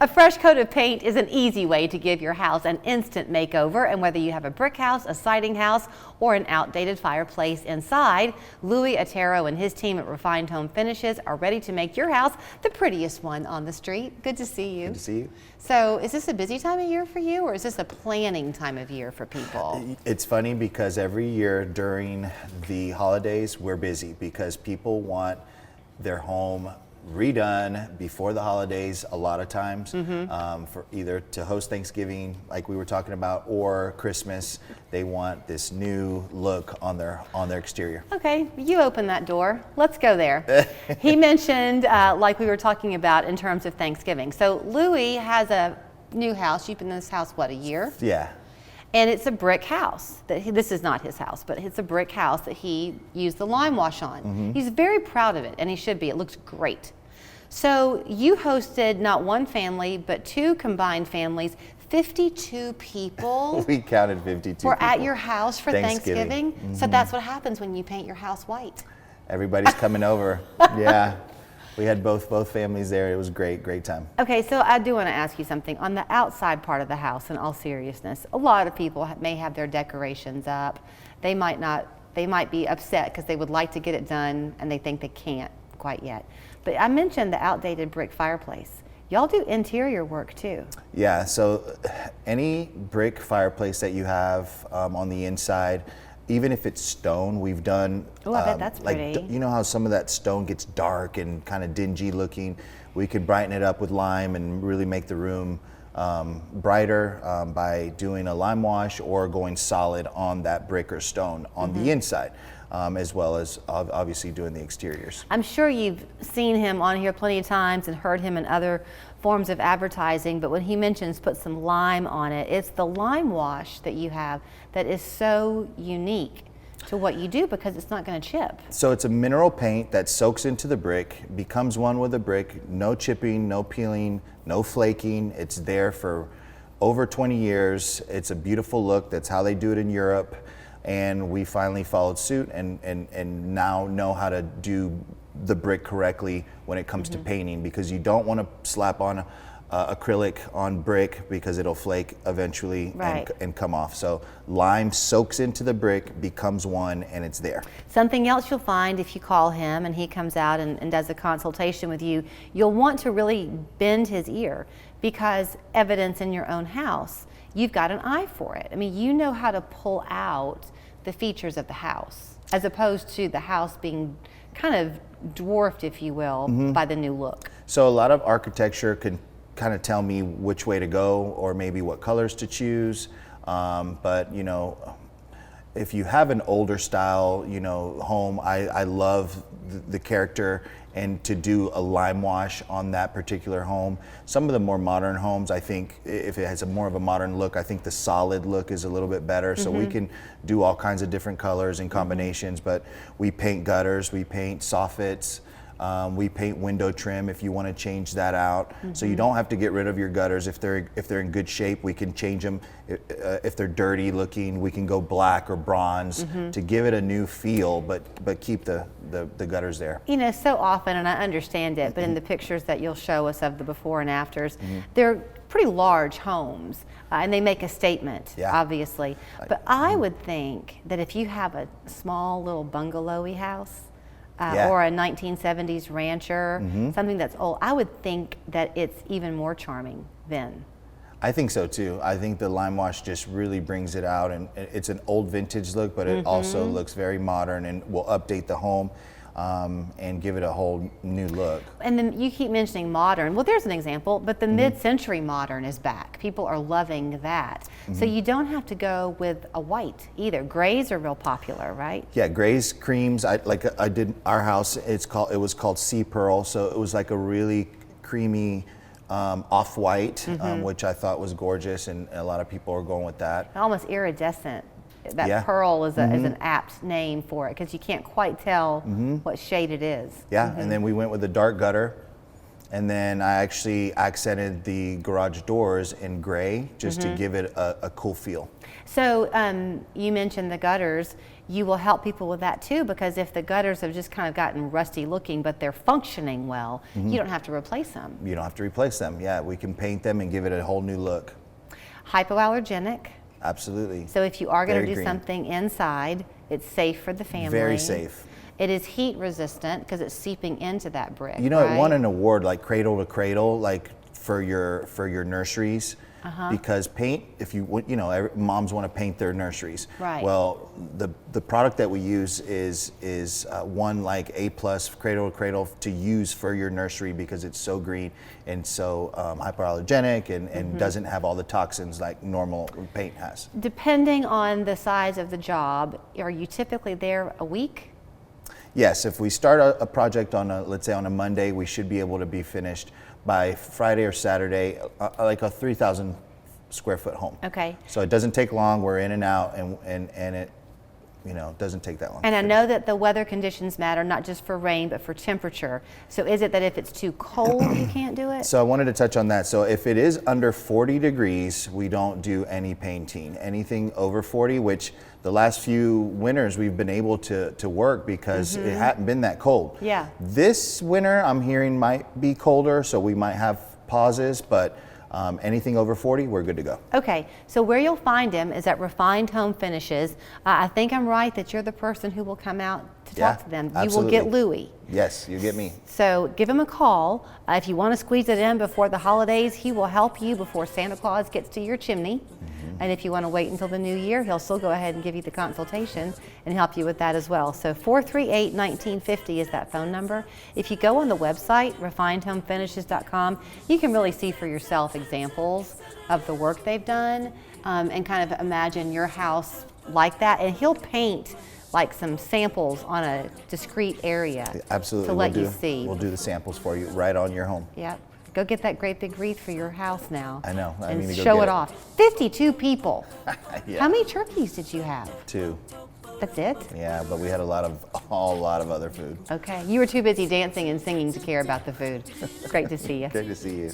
A fresh coat of paint is an easy way to give your house an instant makeover, and whether you have a brick house, a siding house, or an outdated fireplace inside, Louis Otero and his team at Refined Home Finishes are ready to make your house the prettiest one on the street. Good to see you. Good to see you. So is this a busy time of year for you, or is this a planning time of year for people? It's funny because every year during the holidays, we're busy because people want their home redone before the holidays a lot of times, for either to host Thanksgiving like we were talking about, or Christmas. They want this new look on their exterior. Okay, you open that door. Let's go there. He mentioned, like we were talking about in terms of Thanksgiving. So Louis has a new house. You've been in this house, what, a year? Yeah. And it's a brick house. This is not his house, but it's a brick house that he used the lime wash on. He's very proud of it, and he should be. It looks great. So you hosted not one family, but two combined families. 52 people We counted 52 were people at your house for Thanksgiving. So that's what happens when you paint your house white. Everybody's coming over. Yeah. We had both families there. It was great time. Okay, so I do want to ask you something. On the outside part of the house, in all seriousness, a lot of people may have their decorations up. They might be upset because they would like to get it done and they think they can't quite yet. But I mentioned the outdated brick fireplace. Y'all do interior work too. Yeah, so any brick fireplace that you have on the inside, even if it's stone, we've done. Oh, I bet that's like, pretty. you know how some of that stone gets dark and kind of dingy looking? We could brighten it up with lime and really make the room brighter by doing a lime wash or going solid on that brick or stone on the inside, as well as obviously doing the exteriors. I'm sure you've seen him on here plenty of times and heard him in other forms of advertising, but when he mentions put some lime on it, it's the lime wash that you have that is so unique to what you do because it's not going to chip. So it's a mineral paint that soaks into the brick, becomes one with the brick, no chipping, no peeling, no flaking. It's there for over 20 years. It's a beautiful look. That's how they do it in Europe. And we finally followed suit and now know how to do the brick correctly when it comes to painting, because you don't want to slap on acrylic on brick because it'll flake eventually and come off. So lime soaks into the brick, becomes one, and it's there. Something else you'll find if you call him and he comes out and does a consultation with you, you'll want to really bend his ear, because evidence in your own house, you've got an eye for it. I mean, you know how to pull out the features of the house, as opposed to the house being kind of dwarfed, if you will, by the new look. So a lot of architecture can kind of tell me which way to go or maybe what colors to choose. But you know, if you have an older style, you know, home, I love the character and to do a lime wash on that particular home. Some of the more modern homes, I think if it has a more of a modern look, I think the solid look is a little bit better. So we can do all kinds of different colors and combinations, but we paint gutters, we paint soffits, we paint window trim if you want to change that out. So you don't have to get rid of your gutters. If they're in good shape, we can change them. If they're dirty looking, we can go black or bronze to give it a new feel, but keep the gutters there. You know, so often, and I understand it, but in the pictures that you'll show us of the before and afters, they're pretty large homes, and they make a statement, obviously. But I would think that if you have a small little bungalowy house, or a 1970s rancher, something that's old, I would think that it's even more charming then. I think so too. I think the lime wash just really brings it out, and it's an old vintage look, but it also looks very modern and will update the home and give it a whole new look. And then you keep mentioning modern. Well, there's an example, but the mid-century modern is back. People are loving that. So you don't have to go with a white either. Grays are real popular, right? Yeah, grays, creams. I did our house. It was called Sea Pearl, so it was like a really creamy off-white, which I thought was gorgeous, and a lot of people are going with that. Almost iridescent. That pearl is an apt name for it, because you can't quite tell what shade it is. Yeah, and then we went with the dark gutter, And then I actually accented the garage doors in gray just to give it a cool feel. So you mentioned the gutters. You will help people with that too, because if the gutters have just kind of gotten rusty looking, but they're functioning well, you don't have to replace them. You don't have to replace them. Yeah, we can paint them and give it a whole new look. Hypoallergenic. Absolutely. So if you are going to Very do green. something inside, it's safe for the family. Very safe. It is heat resistant because it's seeping into that brick. You know, right? it won an award like Cradle to Cradle, like for your nurseries. Because paint, if moms want to paint their nurseries. Right. Well, the product that we use is one like A+ Cradle to Cradle to use for your nursery because it's so green and so hypoallergenic and doesn't have all the toxins like normal paint has. Depending on the size of the job, are you typically there a week? Yes, if we start a project let's say on a Monday, we should be able to be finished by Friday or Saturday, like a 3,000 square foot home. Okay. So it doesn't take long. We're in and out, and it, doesn't take that long. And I know that the weather conditions matter, not just for rain, but for temperature. So is it that if it's too cold, you can't do it? So I wanted to touch on that. So if it is under 40 degrees, we don't do any painting. Anything over 40, which the last few winters we've been able to work because it hadn't been that cold. Yeah. This winter I'm hearing might be colder, so we might have pauses, but anything over 40, we're good to go. Okay, so where you'll find him is at Refined Home Finishes. I think I'm right that you're the person who will come out to talk to them. Absolutely. You will get Louie. Yes, you get me. So give him a call. If you want to squeeze it in before the holidays, he will help you before Santa Claus gets to your chimney. And if you want to wait until the new year, he'll still go ahead and give you the consultation and help you with that as well. So 438-1950 is that phone number. If you go on the website, refinedhomefinishes.com, you can really see for yourself examples of the work they've done and kind of imagine your house like that. And he'll paint like some samples on a discrete area. Absolutely. To let you see. We'll do the samples for you right on your home. Yep. Go get that great big wreath for your house now. I know. I and need to go show get it off. 52 people. Yeah. How many turkeys did you have? 2. That's it? Yeah, but we had a lot of other food. Okay. You were too busy dancing and singing to care about the food. Great to see you. Great to see you.